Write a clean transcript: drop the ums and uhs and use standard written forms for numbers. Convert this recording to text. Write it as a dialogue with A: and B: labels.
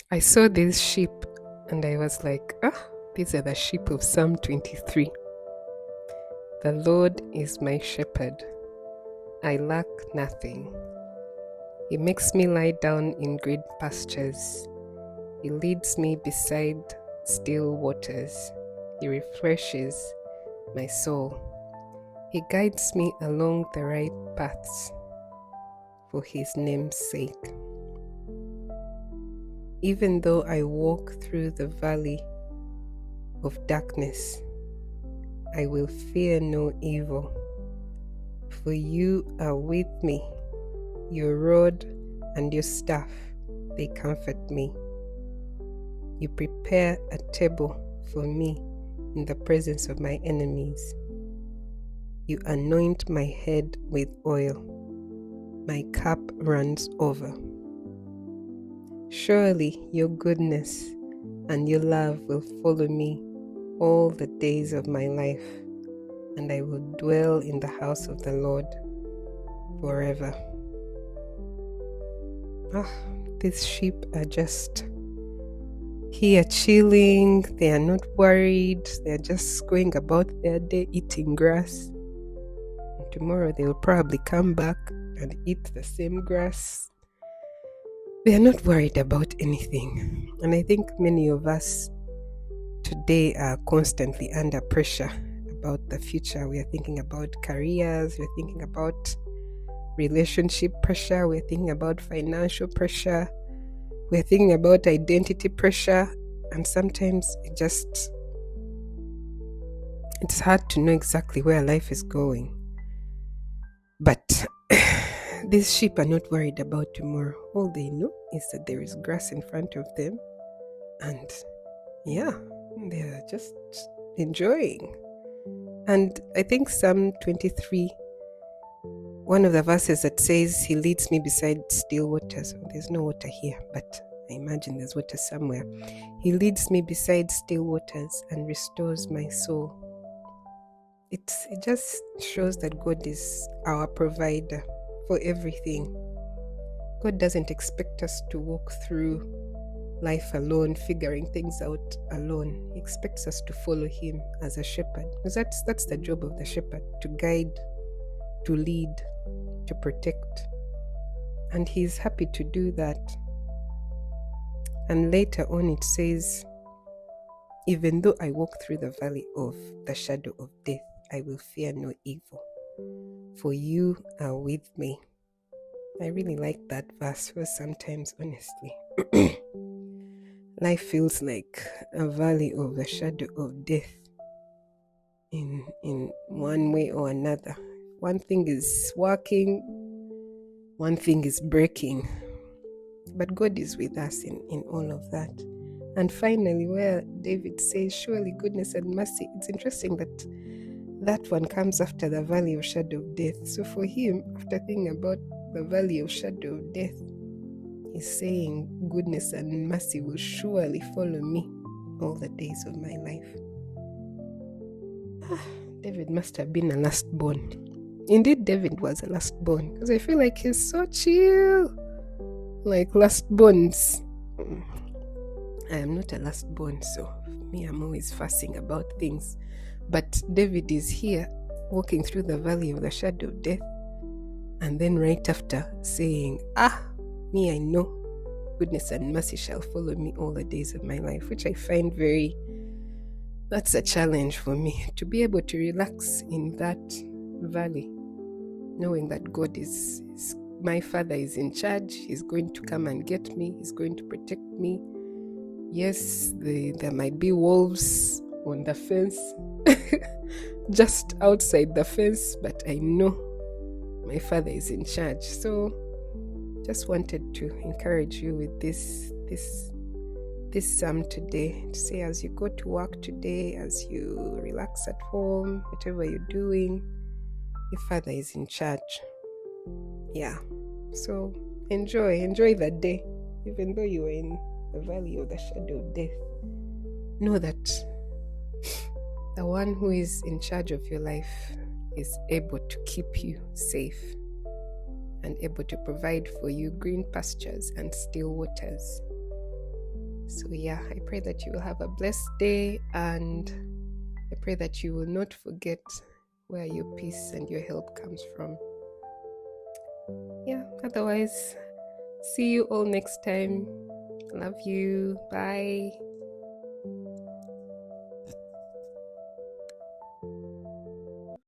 A: I saw these sheep and I was like, these are the sheep of Psalm 23. The Lord is my shepherd. I lack nothing. He makes me lie down in green pastures. He leads me beside still waters. He refreshes my soul. He guides me along the right paths for his name's sake. Even though I walk through the valley of darkness, I will fear no evil, for you are with me. Your rod and your staff, they comfort me. You prepare a table for me in the presence of my enemies. You anoint my head with oil. My cup runs over. Surely your goodness and your love will follow me all the days of my life, and I will dwell in the house of the Lord forever. These sheep are just here chilling. They are not worried. They are just going about their day eating grass. And tomorrow they will probably come back and eat the same grass. They are not worried about anything. And I think many of us today are constantly under pressure about the future. We are thinking about careers. We're thinking about relationship pressure. We're thinking about financial pressure. We're thinking about identity pressure. And sometimes it's hard to know exactly where life is going. But these sheep are not worried about tomorrow. All they know is that there is grass in front of them. And they're just enjoying. And I think Psalm 23, one of the verses that says, He leads me beside still waters. There's no water here, but I imagine there's water somewhere. He leads me beside still waters and restores my soul. It just shows that God is our provider for everything. God doesn't expect us to walk through life alone, figuring things out alone. He expects us to follow Him as a shepherd, because that's the job of the shepherd: to guide, to lead, to protect. And He's happy to do that. And later on it says, even though I walk through the valley of the shadow of death, I will fear no evil, for you are with me. I really like that verse, because sometimes, honestly, life feels like a valley of the shadow of death in one way or another. One thing is working, one thing is breaking, but God is with us in all of that. And finally, where David says, surely goodness and mercy, it's interesting that one comes after the valley of shadow of death. So for him, after thinking about the valley of shadow of death, he's saying goodness and mercy will surely follow me all the days of my life. David must have been a lastborn. Indeed, David was a lastborn, because I feel like he's so chill, like lastborns. I am not a lastborn, so me, I'm always fussing about things. But David is here walking through the valley of the shadow of death, and then right after saying, me, I know goodness and mercy shall follow me all the days of my life, which I find that's a challenge for me, to be able to relax in that valley, knowing that God is my Father is in charge. He's going to come and get me. He's going to protect me. Yes, there might be wolves on the fence, just outside the fence, but I know my Father is in charge. So just wanted to encourage you with this psalm today, to say, as you go to work today, as you relax at home, whatever you're doing, your Father is in charge. So enjoy the day, even though you are in the valley of the shadow of death. Know that the one who is in charge of your life is able to keep you safe and able to provide for you green pastures and still waters. So yeah, I pray that you will have a blessed day, and I pray that you will not forget where your peace and your help comes from. Yeah, otherwise, see you all next time. Love you. Bye.